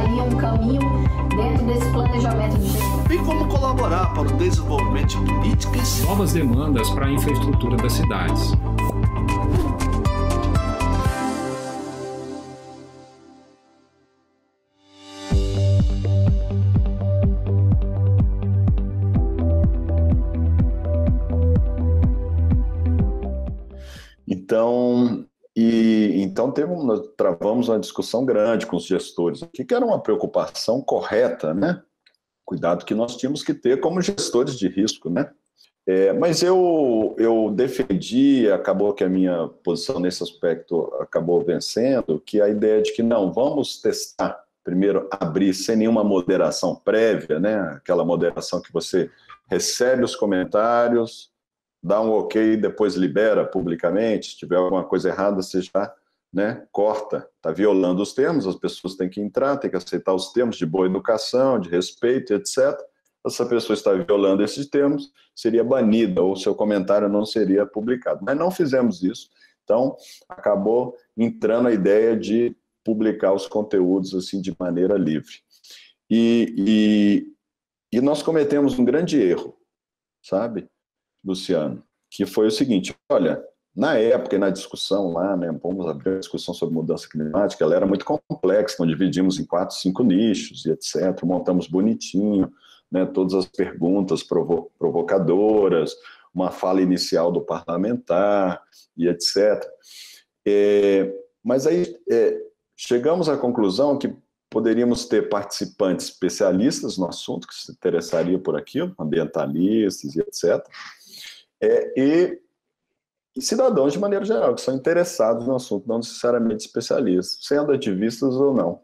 traçaria um caminho dentro desse planejamento de gestão. Bem como colaborar para o desenvolvimento de políticas, novas demandas para a infraestrutura das cidades. Então nós travamos uma discussão grande com os gestores, o que era uma preocupação correta, né? Cuidado que nós tínhamos que ter como gestores de risco, né? Mas eu defendi, acabou que a minha posição nesse aspecto acabou vencendo, que a ideia de que não, vamos testar, primeiro abrir sem nenhuma moderação prévia, né? Aquela moderação que você recebe os comentários, dá um ok e depois libera publicamente. Se tiver alguma coisa errada, você já, né, corta. Está violando os termos, as pessoas têm que entrar, têm que aceitar os termos de boa educação, de respeito, etc. Essa pessoa está violando esses termos, seria banida, ou seu comentário não seria publicado. Mas não fizemos isso, então acabou entrando a ideia de publicar os conteúdos assim de maneira livre. E nós cometemos um grande erro, sabe, Luciano, que foi o seguinte: olha, na época e na discussão lá, né, vamos abrir a discussão sobre mudança climática, ela era muito complexa, então dividimos em 4, 5 nichos e etc, montamos bonitinho, né, todas as perguntas provocadoras, uma fala inicial do parlamentar e etc. Mas aí chegamos à conclusão que poderíamos ter participantes especialistas no assunto, que se interessariam por aquilo, ambientalistas e etc., e cidadãos de maneira geral, que são interessados no assunto, não necessariamente especialistas, sendo ativistas ou não.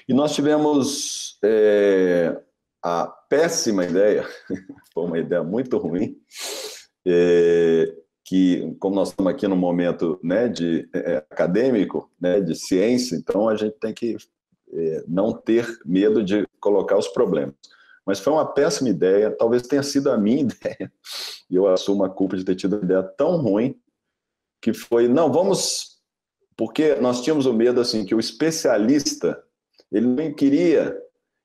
E nós tivemos a péssima ideia, foi uma ideia muito ruim, que, como nós estamos aqui no momento, né, acadêmico, né, de ciência, então a gente tem que não ter medo de colocar os problemas. Mas foi uma péssima ideia, talvez tenha sido a minha ideia, e eu assumo a culpa de ter tido uma ideia tão ruim, que foi, não, vamos... Porque nós tínhamos o medo, assim, que o especialista, ele não queria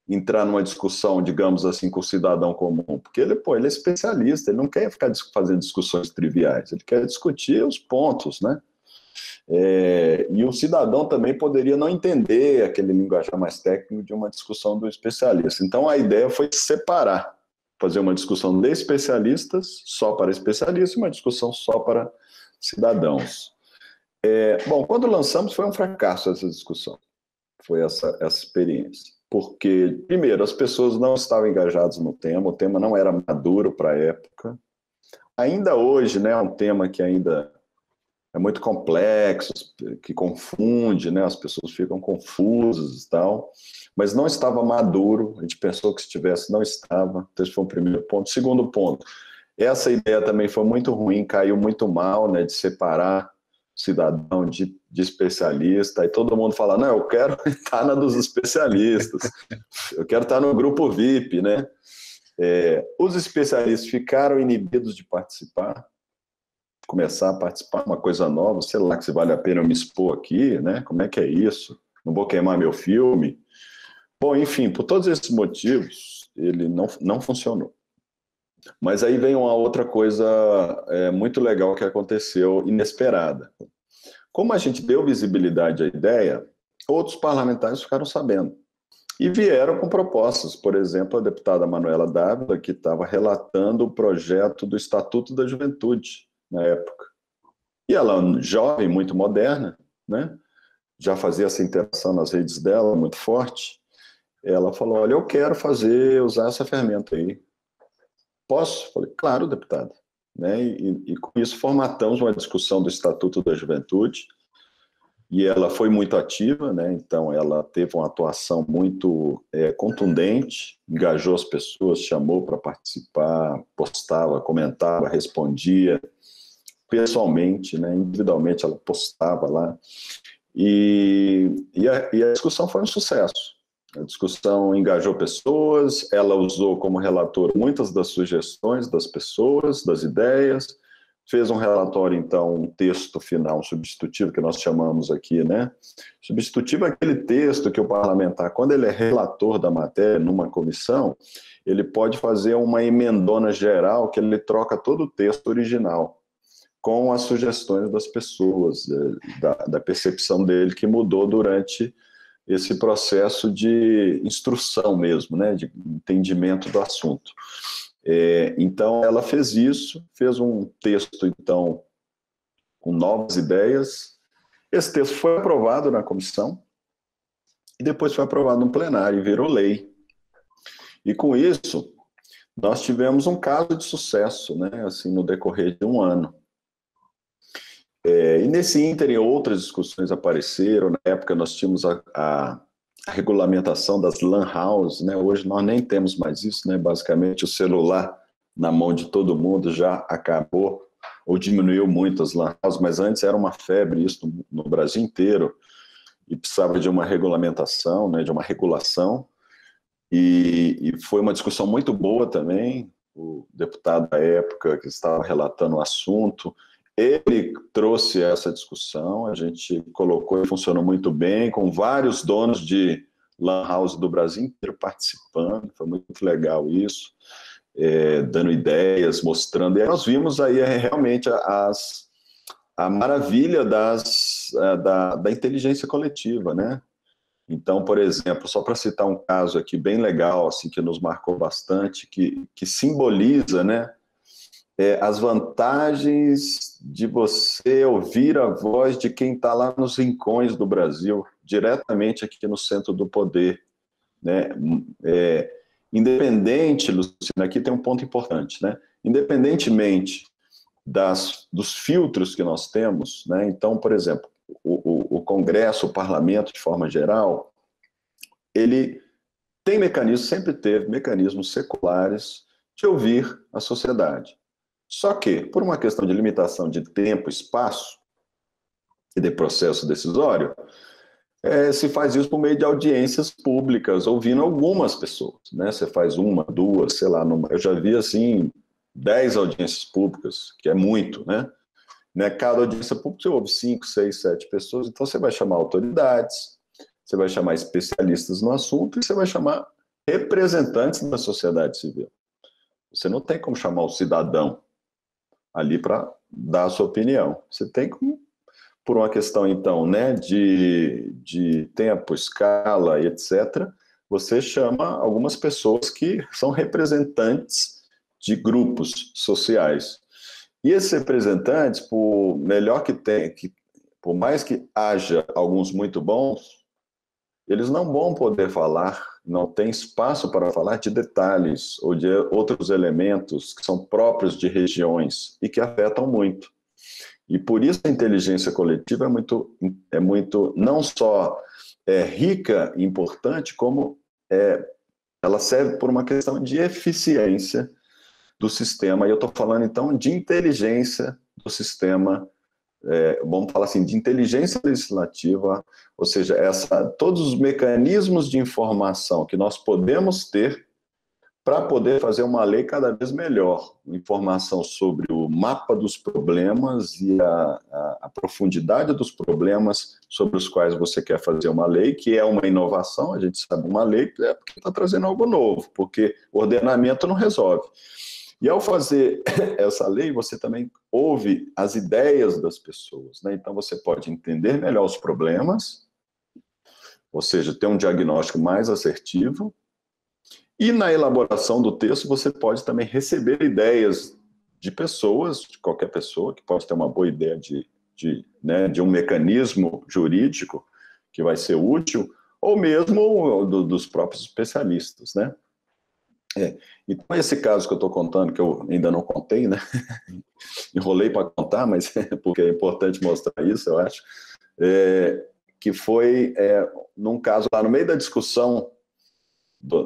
entrar numa discussão, digamos assim, com o cidadão comum, porque ele é especialista, ele não quer ficar fazendo discussões triviais, ele quer discutir os pontos, né? E o cidadão também poderia não entender aquele linguajar mais técnico de uma discussão do especialista. Então a ideia foi separar, fazer uma discussão de especialistas, só para especialistas, e uma discussão só para cidadãos. Bom, quando lançamos foi um fracasso essa discussão, foi essa experiência. Porque, primeiro, as pessoas não estavam engajadas no tema, o tema não era maduro para a época. Ainda hoje, né, é um tema que ainda é muito complexo, que confunde, né, as pessoas ficam confusas e tal, mas não estava maduro, a gente pensou que estivesse, não estava, então esse foi o primeiro ponto. Segundo ponto, essa ideia também foi muito ruim, caiu muito mal, né, de separar cidadão de especialista, e todo mundo fala, não, eu quero estar na dos especialistas, eu quero estar no grupo VIP, né? Os especialistas ficaram inibidos de participar, começar a participar, uma coisa nova, sei lá, que se vale a pena eu me expor aqui, né? Como é que é isso? Não vou queimar meu filme. Bom, enfim, por todos esses motivos, ele não funcionou. Mas aí vem uma outra coisa muito legal que aconteceu, inesperada. Como a gente deu visibilidade à ideia, outros parlamentares ficaram sabendo. E vieram com propostas. Por exemplo, a deputada Manuela Dávila, que estava relatando o projeto do Estatuto da Juventude, na época. E ela, jovem, muito moderna, né, já fazia essa interação nas redes dela, muito forte, ela falou, olha, eu quero usar essa ferramenta aí. Posso? Falei, claro, deputada. Né? E com isso formatamos uma discussão do Estatuto da Juventude, e ela foi muito ativa, né? Então ela teve uma atuação muito contundente, engajou as pessoas, chamou para participar, postava, comentava, respondia, pessoalmente, né? Individualmente ela postava lá, e a discussão foi um sucesso. A discussão engajou pessoas, ela usou como relator muitas das sugestões das pessoas, das ideias, fez um relatório, então, um texto final, um substitutivo, que nós chamamos aqui, né? Substitutivo é aquele texto que o parlamentar, quando ele é relator da matéria numa comissão, ele pode fazer uma emendona geral, que ele troca todo o texto original, com as sugestões das pessoas, da percepção dele que mudou durante esse processo de instrução mesmo, né? De entendimento do assunto. Então, ela fez isso, fez um texto, então, com novas ideias. Esse texto foi aprovado na comissão e depois foi aprovado no plenário e virou lei. E com isso, nós tivemos um caso de sucesso, né, assim, no decorrer de um ano. E nesse ínterim, outras discussões apareceram. Na época, nós tínhamos a regulamentação das LAN houses, né? Hoje nós nem temos mais isso, né? Basicamente, o celular na mão de todo mundo já acabou ou diminuiu muito as LAN houses, mas antes era uma febre isso no Brasil inteiro e precisava de uma regulamentação, né? De uma regulação. E foi uma discussão muito boa também. O deputado da época que estava relatando o assunto, ele trouxe essa discussão, a gente colocou e funcionou muito bem, com vários donos de LAN house do Brasil inteiro participando, foi muito legal isso, dando ideias, mostrando, e nós vimos aí realmente a maravilha da inteligência coletiva, né? Então, por exemplo, só para citar um caso aqui bem legal, assim, que nos marcou bastante, que simboliza, né, as vantagens de você ouvir a voz de quem está lá nos rincões do Brasil, diretamente aqui no centro do poder, né? Independente, Luciana, aqui tem um ponto importante, né? Independentemente dos filtros que nós temos, né? Então, por exemplo, o Congresso, o Parlamento, de forma geral, ele tem mecanismos, sempre teve mecanismos seculares de ouvir a sociedade. Só que, por uma questão de limitação de tempo, espaço e de processo decisório, se faz isso por meio de audiências públicas, ouvindo algumas pessoas, né? Você faz uma, duas, sei lá, eu já vi, assim, 10 audiências públicas, que é muito, né? Cada audiência pública você ouve 5, 6, 7 pessoas, então você vai chamar autoridades, você vai chamar especialistas no assunto e você vai chamar representantes da sociedade civil. Você não tem como chamar o cidadão ali para dar a sua opinião. Você tem como, por uma questão, então, né, de tempo, escala e etc., você chama algumas pessoas que são representantes de grupos sociais. E esses representantes, por mais que haja alguns muito bons, eles não vão poder falar, não tem espaço para falar de detalhes ou de outros elementos que são próprios de regiões e que afetam muito. E por isso a inteligência coletiva é muito não só rica e importante, como ela serve por uma questão de eficiência do sistema. E eu estou falando, então, de inteligência do sistema, vamos falar assim, de inteligência legislativa, ou seja, todos os mecanismos de informação que nós podemos ter para poder fazer uma lei cada vez melhor. Informação sobre o mapa dos problemas e a profundidade dos problemas sobre os quais você quer fazer uma lei, que é uma inovação. A gente sabe, uma lei é porque está trazendo algo novo, porque o ordenamento não resolve. E ao fazer essa lei, você também ouve as ideias das pessoas, né? Então você pode entender melhor os problemas, ou seja, ter um diagnóstico mais assertivo, e na elaboração do texto você pode também receber ideias de pessoas, de qualquer pessoa, que pode ter uma boa ideia de um mecanismo jurídico que vai ser útil, ou mesmo dos próprios especialistas, né? Então, esse caso que eu estou contando, que eu ainda não contei, né? Enrolei para contar, mas porque é importante mostrar isso, eu acho, que foi num caso lá no meio da discussão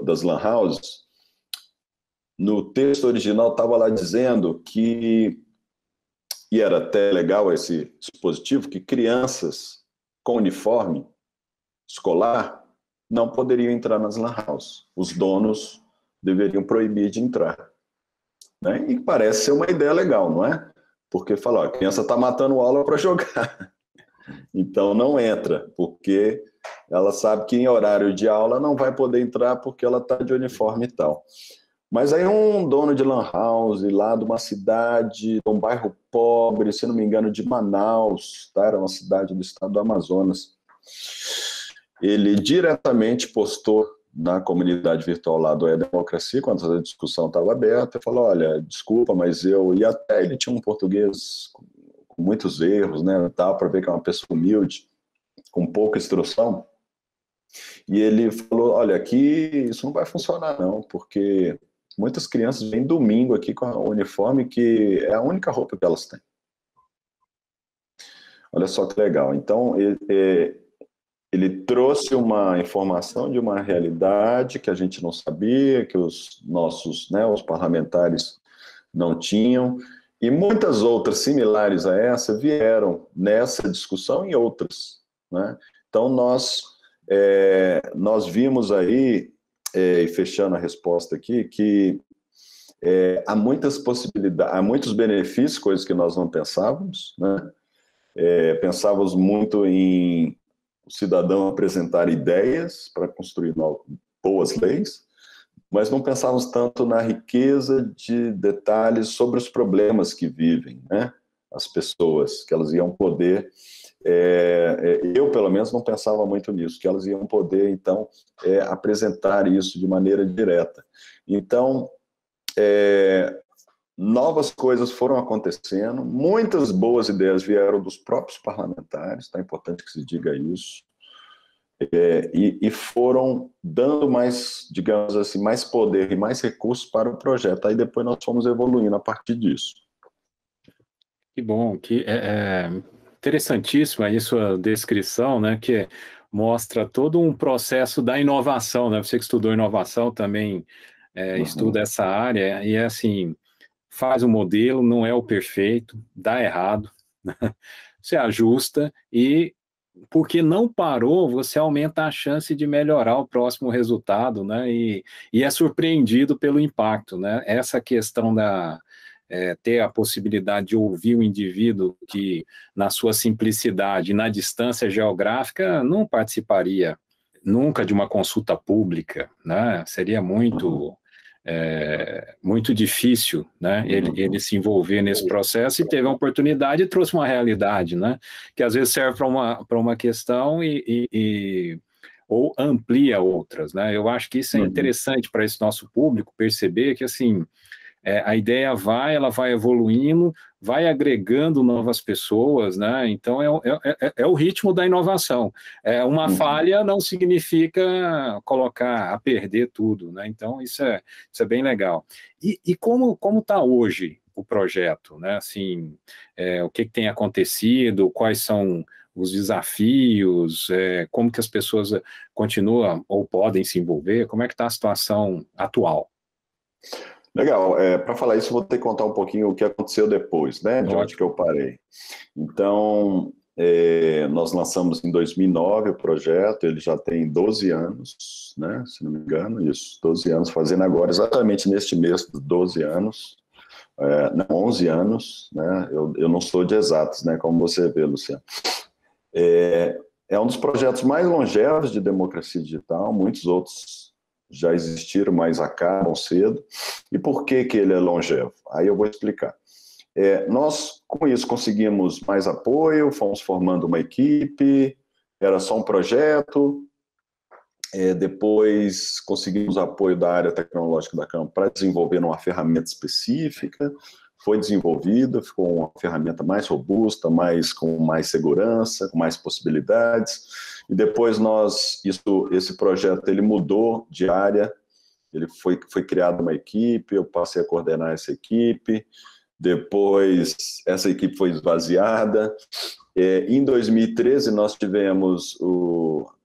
das LAN houses, no texto original estava lá dizendo que, e era até legal esse dispositivo, que crianças com uniforme escolar não poderiam entrar nas LAN houses. Os donos deveriam proibir de entrar, né? E parece ser uma ideia legal, não é? porque fala, ó, a criança está matando aula para jogar. Então não entra, porque ela sabe que em horário de aula não vai poder entrar porque ela está de uniforme e tal. Mas aí um dono de lan house lá de uma cidade, de um bairro pobre, se não me engano, de Manaus, tá? Era uma cidade do estado do Amazonas. Ele diretamente postou na comunidade virtual lá do E-Democracia, quando a discussão estava aberta, e falou, olha, desculpa, mas eu... E até ele tinha um português com muitos erros, né, tal, para ver que é uma pessoa humilde, com pouca instrução. E ele falou, olha, aqui isso não vai funcionar não, porque muitas crianças vêm domingo aqui com o uniforme que é a única roupa que elas têm. Olha só que legal. Então, ele trouxe uma informação de uma realidade que a gente não sabia, que os nossos, né, os parlamentares não tinham, e muitas outras similares a essa vieram nessa discussão e outras, né? Então, nós vimos aí, e fechando a resposta aqui, que há muitas possibilidades, há muitos benefícios, coisas que nós não pensávamos, né? Pensávamos muito em o cidadão apresentar ideias para construir boas leis, mas não pensávamos tanto na riqueza de detalhes sobre os problemas que vivem, né? As pessoas, que elas iam poder... eu, pelo menos, não pensava muito nisso, que elas iam poder, então, apresentar isso de maneira direta. Então, novas coisas foram acontecendo, muitas boas ideias vieram dos próprios parlamentares, tá? É importante que se diga isso, e foram dando mais, digamos assim, mais poder e mais recursos para o projeto. Aí depois nós fomos evoluindo a partir disso. Que bom, que interessantíssima aí sua descrição, né, que mostra todo um processo da inovação, né? Você que estudou inovação também estuda essa área, e assim, faz um modelo, não é o perfeito, dá errado, né? Você ajusta e, porque não parou, você aumenta a chance de melhorar o próximo resultado, né? E é surpreendido pelo impacto, né? Essa questão da... ter a possibilidade de ouvir o indivíduo que, na sua simplicidade, na distância geográfica, não participaria nunca de uma consulta pública, né? Seria muito... muito difícil, né, ele se envolver nesse processo, e teve a oportunidade e trouxe uma realidade, né, que às vezes serve para uma questão ou amplia outras, né. Eu acho que isso é interessante para esse nosso público perceber que, assim, a ideia ela vai evoluindo, vai agregando novas pessoas, né? Então é o ritmo da inovação. Uma falha não significa colocar a perder tudo, né? Então isso é bem legal. E como está hoje o projeto, né? Assim, o que tem acontecido, quais são os desafios, como que as pessoas continuam ou podem se envolver, como é que está a situação atual? Legal, para falar isso, vou ter que contar um pouquinho o que aconteceu depois, né, de onde que eu parei. Então, nós lançamos em 2009 o projeto, ele já tem 12 anos, né, se não me engano, isso, 12 anos, fazendo agora, exatamente neste mês, 12 anos, não, 11 anos, né, eu não sou de exatos, né, como você vê, Luciano. É um dos projetos mais longevos de democracia digital, muitos outros já existiram, mas acabam cedo. E por que ele é longevo? Aí eu vou explicar. Nós, com isso, conseguimos mais apoio, fomos formando uma equipe, era só um projeto, depois conseguimos apoio da área tecnológica da Câmara para desenvolver uma ferramenta específica, foi desenvolvida, ficou uma ferramenta mais robusta, com mais segurança, com mais possibilidades, e depois esse projeto ele mudou de área, ele foi criada uma equipe, eu passei a coordenar essa equipe, depois essa equipe foi esvaziada, em 2013 nós tivemos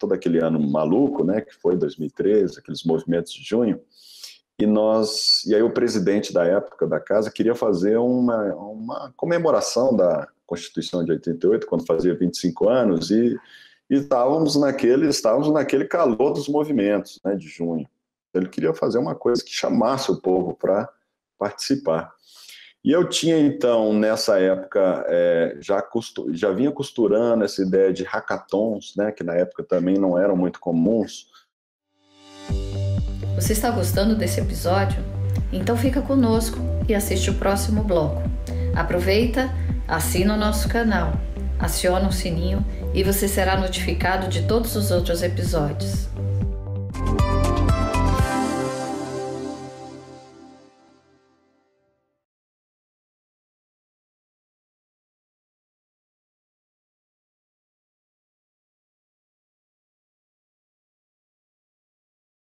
todo aquele ano maluco, né, que foi 2013, aqueles movimentos de junho, e aí o presidente da época da casa queria fazer uma comemoração da Constituição de 88, quando fazia 25 anos, e estávamos naquele calor dos movimentos, né, de junho. Ele queria fazer uma coisa que chamasse o povo para participar. E eu tinha, então, nessa época, já vinha costurando essa ideia de hackathons, né, que na época também não eram muito comuns. Você está gostando desse episódio? Então fica conosco e assiste o próximo bloco. Aproveita, assina o nosso canal, aciona o sininho e você será notificado de todos os outros episódios.